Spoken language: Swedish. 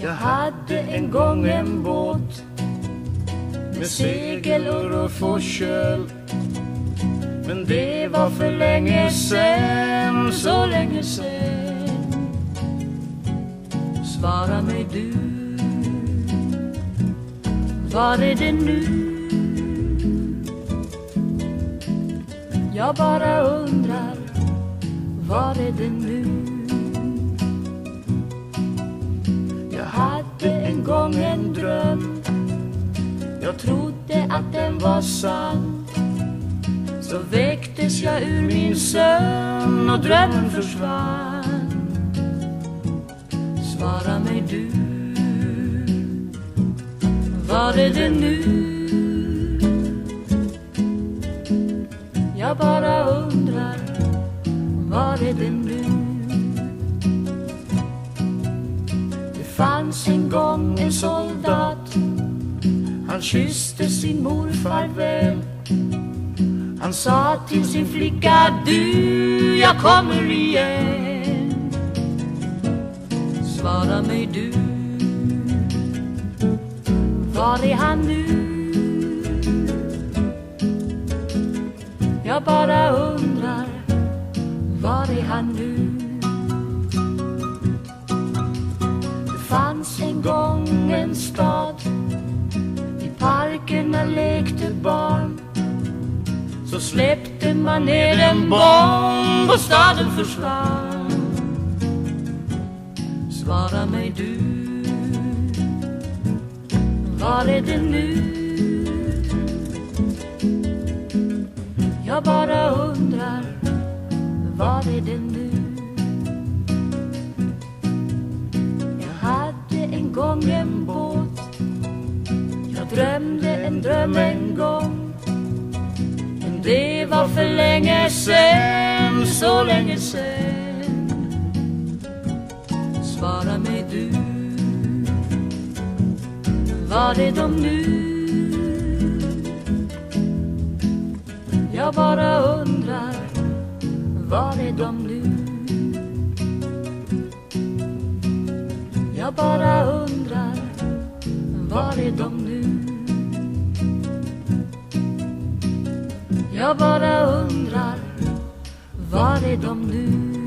Jag hade en gång en båt med segel och ruff och köl, men det var för länge sen, så länge sen. Svara mig du, var är det nu? Jag bara undrar, var är det nu? Jag hade en gång en dröm, jag trodde att den var sann. Så väcktes jag ur min sömn och drömmen försvann. Svara mig du, var är det nu? Jag bara undrar, var är det nu? Det fanns en gång en soldat, han kysste sin mor farväl. Han sa till sin flicka, du, jag kommer igen. Svara mig du, var är han nu? Jag bara undrar, var är han nu? Det fanns en gång en stad, i parkerna lekte barn. Så släppte man ner en bomb och staden försvann. Svara mig du, var är det nu? Jag bara undrar, var är det nu? Jag hade en gång en båt, jag drömde en dröm en gång. Men det var för länge sen, så länge sen. Svara mig du, var är de nu? Jag bara undrar, var är de nu? Jag bara undrar, var är de nu? Jag bara undrar, var är de nu?